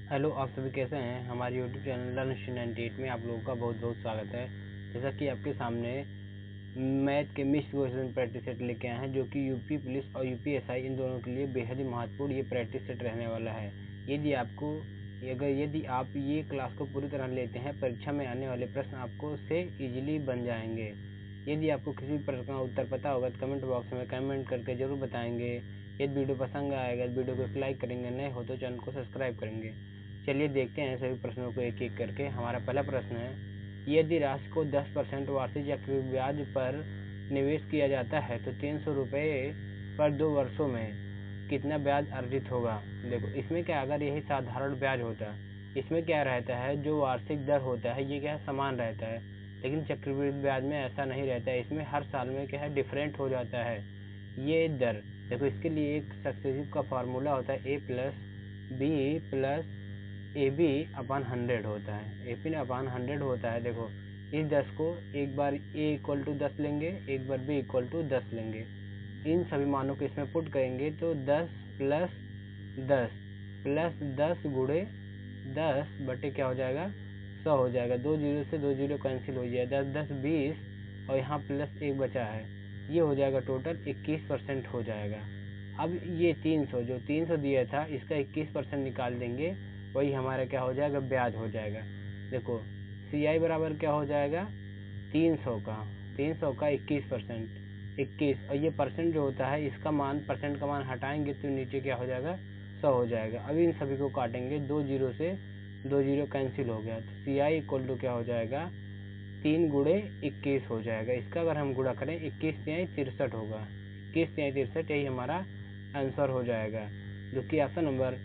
Hello, आप सभी कैसे हैं। हमारे यूट्यूब चैनल लर्न 98 में आप लोगों का बहुत बहुत स्वागत है। जैसा कि आपके सामने मैथ के मिक्स्ड क्वेश्चन प्रैक्टिस सेट लेके आए हैं, जो कि यूपी पुलिस और यूपीएसआई इन दोनों के लिए बेहद ही महत्वपूर्ण ये प्रैक्टिस सेट रहने वाला है। यदि आप ये क्लास को पूरी तरह लेते हैं, परीक्षा में आने वाले प्रश्न आपको से ईजिली बन जाएंगे। यदि आपको किसी प्रश्न का उत्तर पता होगा तो कमेंट बॉक्स में कमेंट करके जरूर बताएंगे। यदि वीडियो पसंद आएगा तो वीडियो को लाइक करेंगे, नए हो तो चैनल को सब्सक्राइब करेंगे। चलिए देखते हैं सभी प्रश्नों को एक एक करके। हमारा पहला प्रश्न है, यदि राशि को 10% वार्षिक चक्रवृद्धि ब्याज पर निवेश किया जाता है तो 300 रुपये पर 2 वर्षों में कितना ब्याज अर्जित होगा। देखो इसमें क्या, अगर यही साधारण ब्याज होता, इसमें क्या रहता है, जो वार्षिक दर होता है ये क्या है, समान रहता है। लेकिन चक्रवृद्धि ब्याज में ऐसा नहीं रहता है, इसमें हर साल में क्या है, डिफरेंट हो जाता है ये दर। देखो इसके लिए एक सक्सेसिव का फार्मूला होता है, a + b + AB अपन 100 होता है, AP अपन 100 होता है। देखो इस 10 को एक बार A = 10 लेंगे, एक बार B = 10 लेंगे। इन सभी मानों को इसमें पुट करेंगे तो 10 + 10 + 10 गुणे 10 बटे क्या हो जाएगा, 100 हो जाएगा। 2 जीरो से 2 जीरो कैंसिल हो जाएगा, 10 10 20 और यहाँ प्लस 1 बचा है, ये हो जाएगा टोटल 21% हो जाएगा। अब ये 300 जो 300 दिया था इसका 21% निकाल देंगे, वही हमारा क्या हो जाएगा, ब्याज हो जाएगा। देखो CI बराबर क्या हो जाएगा, 300 का 21%, 21, और ये परसेंट जो होता है इसका मान, परसेंट का मान हटाएंगे तो नीचे क्या हो जाएगा, 100 हो जाएगा। अभी इन सभी को काटेंगे, 2 जीरो से 2 जीरो कैंसिल हो गया, तो CI = क्या हो जाएगा, 3 गुणे 21 हो जाएगा। इसका अगर हम गुणा करें 21 तिहाई 63 होगा, 21 तिहाई 63, यही हमारा आंसर हो जाएगा, जो कि ऑप्शन नंबर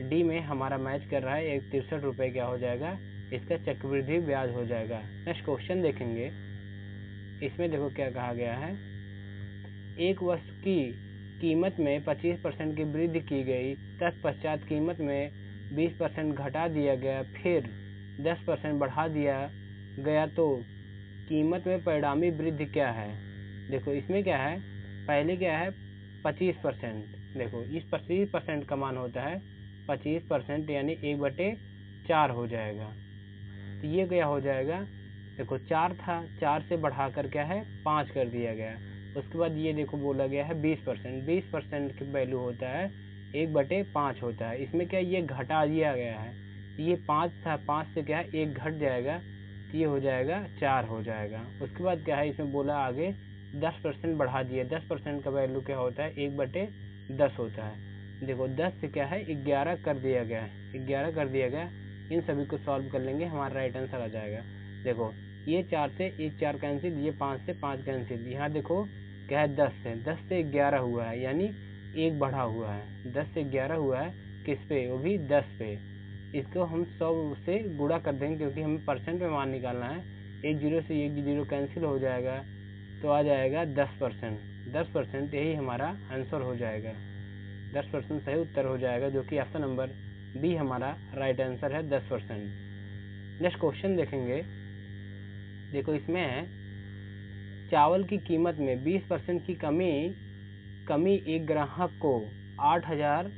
डी में हमारा मैच कर रहा है। 63 रुपये क्या हो जाएगा, इसका चक्रवृद्धि ब्याज हो जाएगा। नेक्स्ट क्वेश्चन देखेंगे, इसमें देखो क्या कहा गया है, एक वस्तु की कीमत में 25% की वृद्धि की गई, तत्पश्चात कीमत में 20% घटा दिया गया, फिर 10% बढ़ा दिया गया, तो कीमत में परिणामी वृद्धि क्या है। देखो इसमें क्या है, पहले क्या है 25%, देखो इस 25% का मान होता है 25%, यानी 1/4 हो जाएगा। तो ये क्या हो जाएगा, देखो 4 था, 4 से बढ़ाकर क्या है 5 कर दिया गया। उसके बाद ये देखो बोला गया है 20%, 20% की वैल्यू होता है 1/5 होता है। इसमें क्या ये घटा दिया गया है, ये 5 था, 5 से क्या है 1 घट जाएगा, तो ये हो जाएगा 4 हो जाएगा। उसके बाद क्या है, इसमें बोला आगे 10% बढ़ा दिया, 10% का वैल्यू क्या होता है 1/10 होता है। देखो 10 से क्या है 11 कर दिया गया है, 11 कर दिया गया। इन सभी को सॉल्व कर लेंगे, हमारा राइट आंसर आ जाएगा। देखो ये 4 से 1 4 कैंसिल, ये 5 से 5 कैंसिल, यहाँ देखो क्या है 10 से 11 हुआ है, यानी 1 बढ़ा हुआ है, 10 से 11 हुआ है, किस पे, वो भी 10 पे। इसको हम 100 से गुणा कर देंगे, क्योंकि हमें परसेंट में मान निकालना है। 1 जीरो से 1 जीरो कैंसिल हो जाएगा, तो आ जाएगा 10%, 10%, यही हमारा आंसर हो जाएगा। 10% सही उत्तर हो जाएगा, जो कि ऑप्शन नंबर बी हमारा राइट आंसर है, 10%। नेक्स्ट क्वेश्चन देखेंगे, देखो इसमें है, चावल की कीमत में 20% की कमी एक ग्राहक को 8,000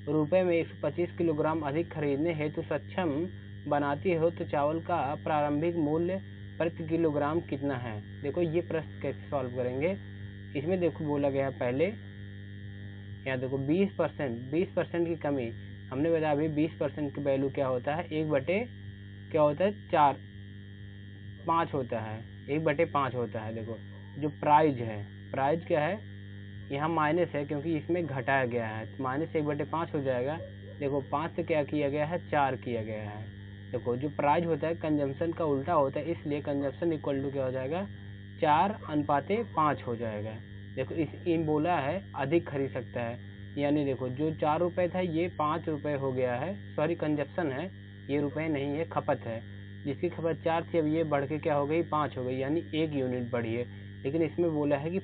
रुपये में 125 किलोग्राम अधिक खरीदने हेतु सक्षम बनाती हो, तो चावल का प्रारंभिक मूल्य प्रति किलोग्राम कितना है। देखो ये प्रश्न कैसे सॉल्व करेंगे, इसमें देखो बोला गया है पहले, यहाँ देखो 20% की कमी, हमने बताया अभी 20% की वैल्यू क्या होता है, 1/5 होता है, 1/5 होता है। देखो जो प्राइज है, प्राइज क्या है, यहाँ माइनस है क्योंकि इसमें घटाया गया है, तो माइनस 1/5 हो जाएगा। देखो 5 से क्या किया गया है, 4 किया गया है। देखो जो प्राइज होता है कंजम्पशन का उल्टा होता है, इसलिए कंजम्पशन = क्या हो जाएगा, 4:5 हो जाएगा। देखो इन बोला है अधिक खरीद सकता है, यानी देखो जो 4 रुपये था ये 5 रुपये हो गया है, सॉरी कंजप्शन है, ये रुपये नहीं है, खपत है। जिसकी खपत 4 थी अब ये बढ़ के क्या हो गई, 5 हो गई, यानी 1 यूनिट बढ़ी है। लेकिन इसमें बोला है कि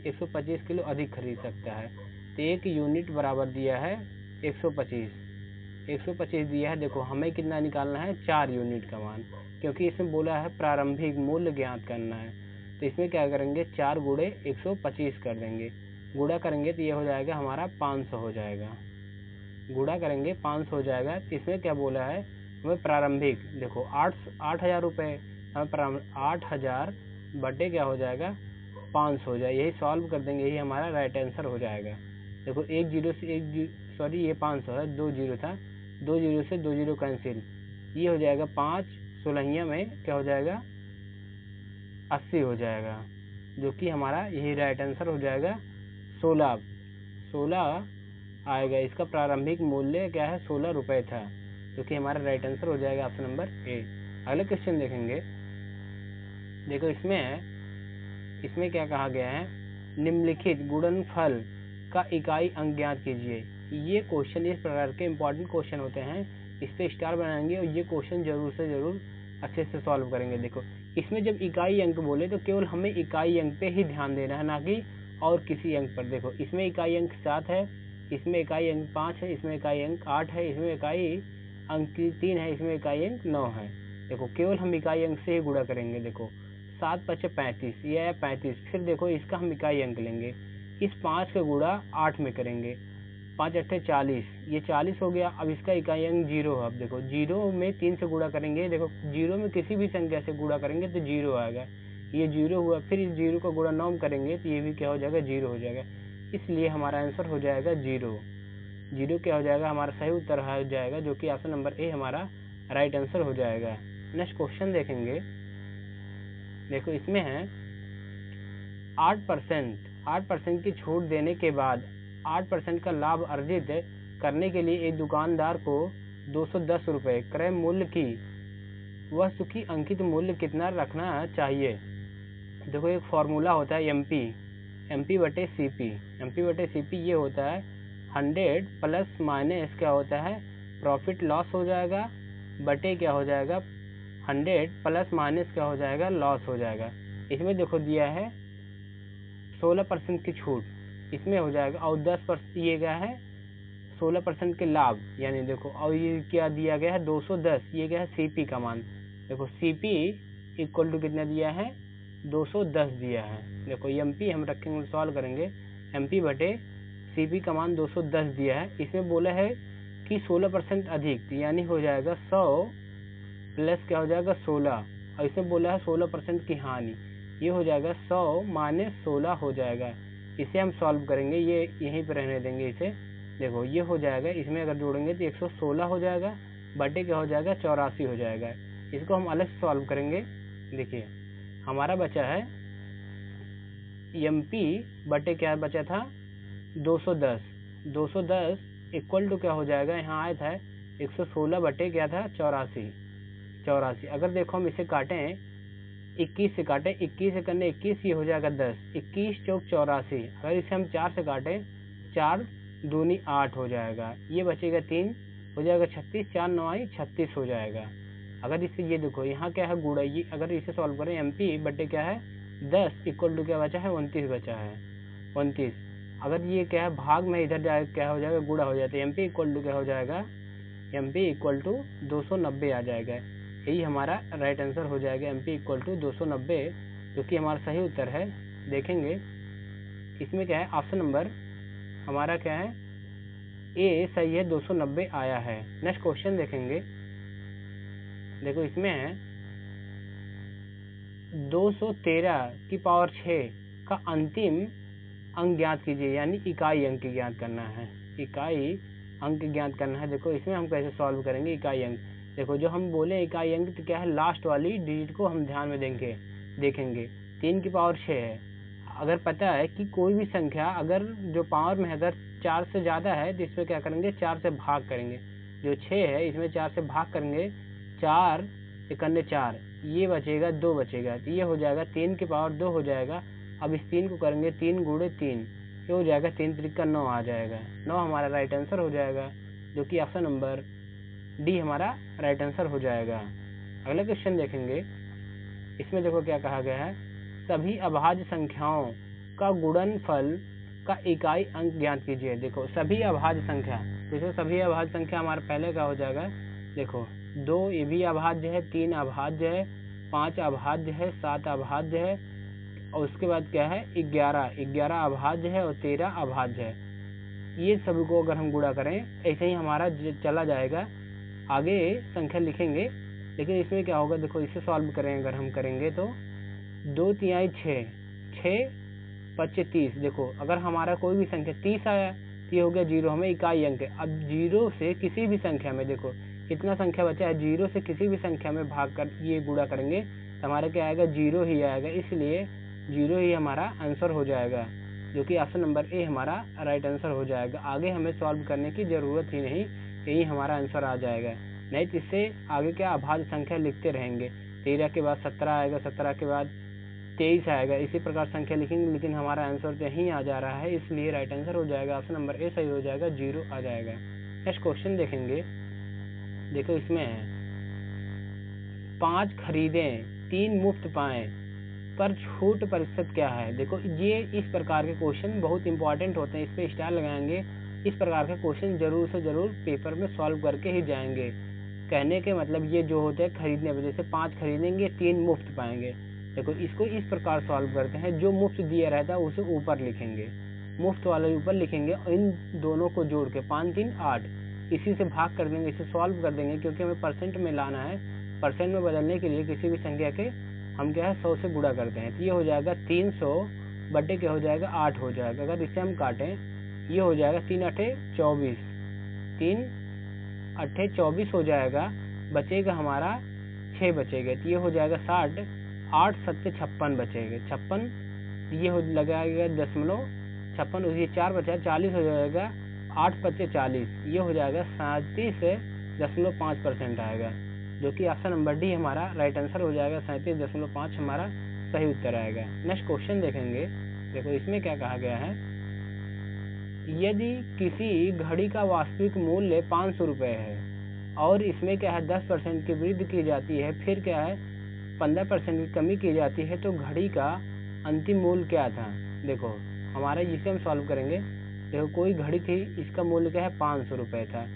125 किलो अधिक खरीद सकता है, तो 1 यूनिट बराबर दिया है 125 दिया है। देखो हमें कितना निकालना है, 4 यूनिट का मान, क्योंकि इसमें बोला है प्रारंभिक मूल्य ज्ञात करना है। तो इसमें क्या करेंगे, 4 गुणे 125 कर देंगे, गुणा करेंगे तो ये हो जाएगा हमारा 500 हो जाएगा। गुणा करेंगे 500 हो जाएगा। इसमें क्या बोला है हमें प्रारंभिक, देखो 8,000 रुपये, हमें 8,000 बटे क्या हो जाएगा 500 हो जाएगा। यही सॉल्व कर देंगे, यही हमारा राइट आंसर हो जाएगा। देखो एक जीरो से ये 500 है, 2 जीरो था, 2 जीरो से 2 जीरो कैंसिल, ये हो जाएगा 5 16 में क्या हो जाएगा 80 हो जाएगा, जो कि हमारा यही राइट आंसर हो जाएगा। 16 आएगा। इसका प्रारंभिक मूल्य क्या है 16 रुपये था, जो कि हमारा राइट आंसर हो जाएगा ऑप्शन नंबर ए। अगला क्वेश्चन देखेंगे। देखो इसमें क्या कहा गया है, निम्नलिखित गुणनफल का इकाई अंक ज्ञात कीजिए। ये क्वेश्चन इस प्रकार के इंपॉर्टेंट क्वेश्चन होते हैं, इस पे स्टार बनाएंगे और ये क्वेश्चन जरूर से जरूर अच्छे से सॉल्व करेंगे। देखो इसमें जब इकाई अंक बोले तो केवल हमें इकाई अंक पे ही ध्यान देना है, ना कि और किसी अंक पर। देखो इसमें इकाई अंक 7 है, इसमें इकाई अंक 5 है, इसमें इकाई अंक 8 है, इसमें इकाई अंक 3 है, इसमें इकाई अंक 9 है। देखो केवल हम इकाई अंक से ही गुणा करेंगे। देखो 7 5 35, ये है 35। फिर देखो इसका हम इकाई अंक लेंगे, इस 5 का गुणा 8 में करेंगे, 5 8 40, ये 40 हो गया। अब इसका इकाई अंक 0 है। अब देखो 0 में 3 से गुणा करेंगे, देखो 0 में किसी भी संख्या से गुणा करेंगे तो 0 आएगा, ये 0 हुआ। फिर इस 0 का गुणा 9 करेंगे तो ये भी क्या हो जाएगा 0 हो जाएगा। इसलिए हमारा आंसर हो जाएगा 0 क्या हो जाएगा हमारा सही उत्तर हो जाएगा, जो कि ऑप्शन नंबर ए हमारा राइट आंसर हो जाएगा। नेक्स्ट क्वेश्चन देखेंगे। देखो इसमें है 8% की छूट देने के बाद 8% का लाभ अर्जित करने के लिए एक दुकानदार को 210 रुपये क्रय मूल्य की वस्तु की अंकित मूल्य कितना रखना चाहिए। देखो एक फॉर्मूला होता है एमपी बटे सीपी, ये होता है 100 प्लस माइनस क्या होता है प्रॉफिट लॉस हो जाएगा, बटे क्या हो जाएगा 100 प्लस माइनस क्या हो जाएगा लॉस हो जाएगा। इसमें देखो दिया है 16% की छूट, इसमें हो जाएगा, और 10% ये क्या है 16% के लाभ, यानी देखो और ये क्या दिया गया है 210, ये क्या है सीपी का मान। देखो सीपी इक्वल टू कितना दिया है 210 दिया है। देखो एमपी हम रखेंगे, सॉल्व करेंगे, एमपी बटे सीपी का मान 210 दिया है। इसमें बोला है कि 16% अधिक, यानी हो जाएगा 100 प्लस क्या हो जाएगा 16, और इसमें बोला है 16% की हानि, ये हो जाएगा 100 माइनस 16 हो जाएगा। इसे हम सॉल्व करेंगे, ये यहीं पर रहने देंगे इसे। देखो ये हो जाएगा, इसमें अगर जोड़ेंगे तो 116 हो जाएगा, बटे क्या हो जाएगा 84 हो जाएगा। इसको हम अलग से सॉल्व करेंगे। देखिए हमारा बचा है एमपी बटे क्या बचा था 210 इक्वल टू क्या हो जाएगा, यहाँ आया था 116 बटे क्या था 84। अगर देखो हम इसे काटें 21 से काटें, 21 से करने 21, ये हो जाएगा 10, 21 चौक 84। अगर इसे हम 4 से काटें, 4 दूनी 8 हो जाएगा, ये बचेगा 3 हो जाएगा 36, 4 9 36 हो जाएगा। अगर इसे ये देखो यहाँ क्या है गुणा, ये अगर इसे सॉल्व करें एमपी बटे क्या है 10 इक्वल टू क्या बचा है 29 बचा है 29। अगर ये क्या है भाग में इधर जाए क्या हो जाएगा गुणा हो जाता है, एमपी इक्वल टू क्या हो जाएगा एमपी इक्वल टू 290 आ जाएगा। यही हमारा राइट आंसर हो जाएगा एमपी इक्वल टू 290, जो कि हमारा सही उत्तर है। देखेंगे इसमें क्या है ऑप्शन नंबर हमारा क्या है ए सही है, 290 आया है। नेक्स्ट क्वेश्चन देखेंगे। देखो इसमें है 213 की पावर 6 का अंतिम अंक ज्ञात कीजिए, यानी इकाई अंक ज्ञात करना है, इकाई अंक ज्ञात करना है। देखो इसमें हम कैसे सॉल्व करेंगे इकाई अंक। देखो जो हम बोले इकाई अंक तो क्या है लास्ट वाली डिजिट को हम ध्यान में देखेंगे 3 की पावर 6 है। अगर पता है कि कोई भी संख्या अगर जो पावर में अगर 4 से ज़्यादा है तो इसमें क्या करेंगे 4 से भाग करेंगे, जो 6 है इसमें 4 से भाग करेंगे, 4 एकन्ने 4, ये बचेगा 2 बचेगा, तो ये हो जाएगा 3 की पावर 2 हो जाएगा। अब इस 3 को करेंगे 3 गुणे 3, ये हो जाएगा 3 त्रिका 9 आ जाएगा, 9 हमारा राइट आंसर हो जाएगा, जो कि ऑप्शन नंबर डी हमारा राइट आंसर हो जाएगा। अगला क्वेश्चन देखेंगे। इसमें देखो क्या कहा गया है, सभी अभाज्य संख्याओं का गुणनफल का इकाई अंक ज्ञात कीजिए। देखो सभी अभाज्य संख्या, जैसे सभी अभाज्य संख्या हमारा पहले का हो जाएगा, देखो 2 ये भी अभाज्य है, 3 अभाज्य है, 5 अभाज्य है, 7 अभाज्य है, और उसके बाद क्या है 11 अभाज्य है और 13 अभाज्य है। ये सभी को अगर हम गुणा करें ऐसे ही हमारा चला जाएगा, आगे संख्या लिखेंगे। लेकिन इसमें क्या होगा, देखो इसे सॉल्व करें अगर हम करेंगे तो 2 तिहाई 6, 6 25 30। देखो अगर हमारा कोई भी संख्या 30 आया तो ये हो गया 0, हमें इकाई अंक है। अब 0 से किसी भी संख्या में, देखो कितना संख्या बचा है, 0 से किसी भी संख्या में भाग कर ये गुणा करेंगे तो हमारा क्या आएगा, 0 ही आएगा। इसलिए 0 ही हमारा आंसर हो जाएगा, जो कि ऑप्शन नंबर ए हमारा राइट आंसर हो जाएगा। आगे हमें सॉल्व करने की ज़रूरत ही नहीं, यही हमारा आंसर आ जाएगा। नहीं तो इससे आगे क्या अभाज्य संख्या लिखते रहेंगे, 13 के बाद 17 आएगा, 17 के बाद 23 आएगा, इसी प्रकार संख्या लिखेंगे, लेकिन हमारा आंसर तो यहीं आ जा रहा है, इसलिए राइट आंसर हो जाएगा ऑप्शन नंबर ए सही हो जाएगा, 0 आ जाएगा। नेक्स्ट क्वेश्चन देखेंगे। देखो इसमें है 5 खरीदें 3 मुफ्त पाएं पर छूट प्रतिशत क्या है। देखो ये इस प्रकार के क्वेश्चन बहुत इंपॉर्टेंट होते हैं, इस पर स्टार लगाएंगे। इस प्रकार के क्वेश्चन जरूर से जरूर पेपर में सॉल्व करके ही जाएंगे। कहने के मतलब ये जो होते हैं खरीदने पर, जैसे 5 खरीदेंगे 3 मुफ्त पाएंगे। देखो इसको इस प्रकार सॉल्व करते हैं, जो मुफ्त दिया रहता है उसे ऊपर लिखेंगे, मुफ्त वाले ऊपर लिखेंगे और इन दोनों को जोड़ के 5 3 8 इसी से भाग कर देंगे, इसे सॉल्व कर देंगे। क्योंकि हमें परसेंट में लाना है, परसेंट में बदलने के लिए किसी भी संख्या के हम क्या है 100 से गुणा करते हैं। तो ये हो जाएगा 300 बटे क्या हो जाएगा 8 हो जाएगा। अगर इसे हम काटें ये हो जाएगा 3 8 24, 3 8 24 हो जाएगा, बचेगा हमारा 6 बचेगा। तो ये हो जाएगा 60, 8 7 56 बचेगा, 56 ये हो लगाएगा 0.56, उसी 4 बचा 40 हो जाएगा, 8 5 40 ये हो जाएगा 37.5% आएगा, जो कि ऑप्शन नंबर डी हमारा राइट आंसर हो जाएगा। 37.5 हमारा सही उत्तर आएगा। नेक्स्ट क्वेश्चन देखेंगे। देखो इसमें क्या कहा गया है, यदि किसी घड़ी का वास्तविक मूल्य 500 रुपये है और इसमें क्या है 10% की वृद्धि की जाती है, फिर क्या है 15% की कमी की जाती है, तो घड़ी का अंतिम मूल्य क्या था। देखो हमारा जिसे हम सॉल्व करेंगे, देखो कोई घड़ी थी, इसका मूल्य क्या है 500 रुपये था,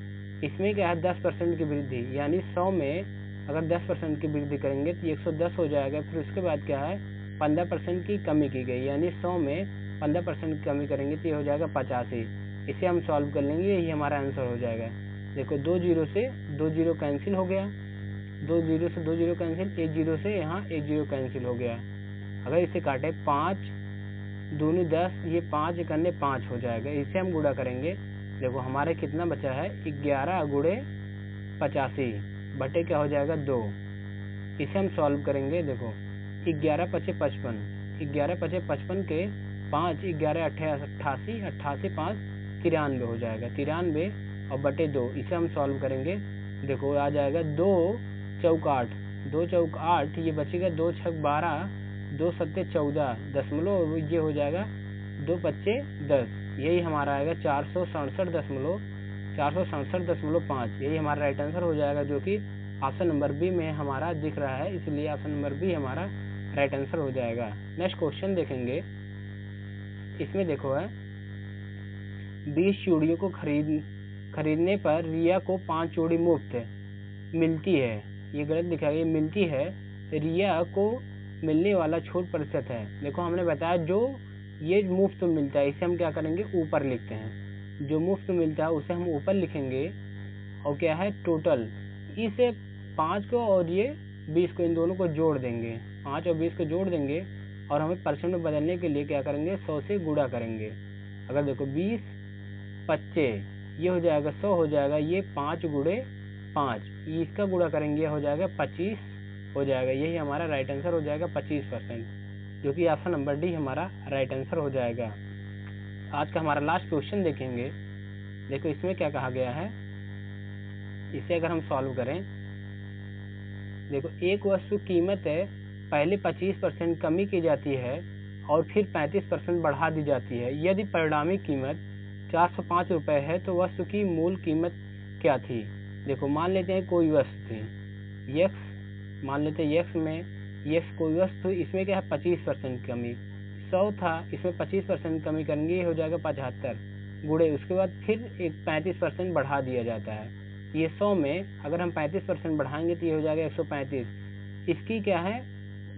इसमें क्या है 10% की वृद्धि, यानी 100 में अगर 10% की वृद्धि करेंगे तो 110 हो जाएगा। फिर उसके बाद क्या है 15% की कमी की गई, यानी 100 में 15% की कमी करेंगे तो ये हो जाएगा 85। इसे हम सॉल्व कर लेंगे, यही हमारा आंसर हो जाएगा। देखो 2 0 से 2 0 कैंसिल हो गया, 2 0 से 2 0 कैंसिल, 1 0 से यहाँ 1 0 कैंसिल हो गया। अगर इसे काटे 5 दूनी 10, ये 5 करने 5 हो जाएगा। इसे हम गुणा करेंगे, देखो हमारे कितना बचा है 11 गुणे 85 बटे क्या हो जाएगा 2। इसे हम सॉल्व करेंगे, देखो 11 5 55, 11 5 55 के 5 11 88, 88 5 93 हो जाएगा, 93 और बटे 2। इसे हम सॉल्व करेंगे, देखो आ जाएगा 2 चौक 8, 2 चौक 8, ये बचेगा 2 6 12, 2 7 14 दशमलव, ये हो जाएगा 2 5 10, यही हमारा आएगा 467.5, यही हमारा राइट आंसर हो जाएगा, जो कि ऑप्शन नंबर बी में हमारा दिख रहा है, इसलिए ऑप्शन नंबर बी हमारा राइट आंसर हो जाएगा। नेक्स्ट क्वेश्चन देखेंगे। इसमें देखो है 20 चूड़ियों को खरीदने पर रिया को 5 चूड़ी मुफ्त मिलती है, ये गलत लिखा है, ये मिलती है, रिया को मिलने वाला छूट प्रतिशत है। देखो हमने बताया जो ये मुफ्त मिलता है इसे हम क्या करेंगे ऊपर लिखते हैं, जो मुफ्त मिलता है उसे हम ऊपर लिखेंगे, और क्या है टोटल, इसे 5 को और ये 20 को, इन दोनों को जोड़ देंगे, 5 और 20 को जोड़ देंगे, और हमें परसेंट में बदलने के लिए क्या करेंगे 100 से गुणा करेंगे। अगर देखो 20 25 ये हो जाएगा 100 हो जाएगा, ये 5 गुणे 5, इसका गुणा करेंगे, ये हो जाएगा 25 हो जाएगा, यही हमारा राइट आंसर हो जाएगा 25%, जो कि ऑप्शन नंबर डी हमारा राइट आंसर हो जाएगा। आज का हमारा लास्ट क्वेश्चन देखेंगे। देखो इसमें क्या कहा गया है, इसे अगर हम सॉल्व करें, देखो एक वस्तु कीमत है पहले 25% कमी की जाती है और फिर 35% बढ़ा दी जाती है। यदि परिणामी कीमत 405 रुपये है तो वस्तु की मूल कीमत क्या थी। देखो मान लेते हैं कोई वस्तु थी यक्स, मान लेते हैं यक्स में यक्स कोई वस्तु, इसमें क्या है 25% कमी, 100 था, इसमें 25% कमी करेंगे, ये हो जाएगा 75 गुणे, उसके बाद फिर एक 35% बढ़ा दिया जाता है, ये 100 में अगर हम 35% बढ़ाएंगे तो ये हो जाएगा 135। इसकी क्या है,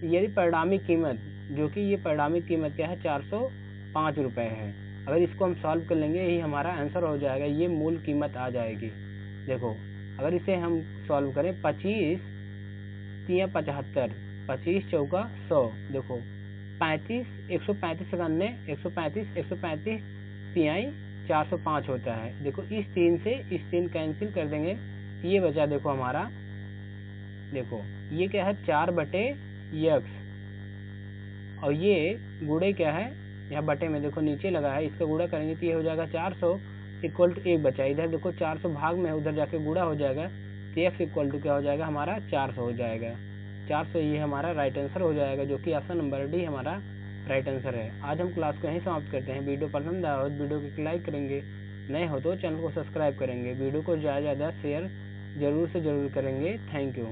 यदि परिणामी कीमत, जो कि ये परिणामी कीमत क्या है 405 रुपये है, अगर इसको हम सॉल्व कर लेंगे यही हमारा आंसर हो जाएगा, ये मूल कीमत आ जाएगी। देखो अगर इसे हम सॉल्व करें 25 तिया 75, 25 चौका 100, देखो 35 135 सेकंड 135 135 तिहाई 405 होता है। देखो इस 3 से इस 3 कैंसिल कर देंगे, ये बचा देखो हमारा, देखो ये क्या है 4/x और ये गुणे क्या है यहाँ बटे में देखो नीचे लगा है, इसका गुणा करेंगे तो ये हो जाएगा 400 इक्वल टू 1 बचा, इधर देखो 400 भाग में उधर जाके गुणा हो जाएगा तो x इक्वल टू क्या हो जाएगा हमारा 400 हो जाएगा। 400 ये हमारा राइट आंसर हो जाएगा, जो कि ऑप्शन नंबर डी हमारा राइट आंसर है। आज हम क्लास को यहीं समाप्त करते हैं। वीडियो पसंद आया हो तो वीडियो को लाइक करेंगे, नए हो तो चैनल को सब्सक्राइब करेंगे, वीडियो को ज़्यादा से ज़्यादा शेयर जरूर से ज़रूर करेंगे। Thank you.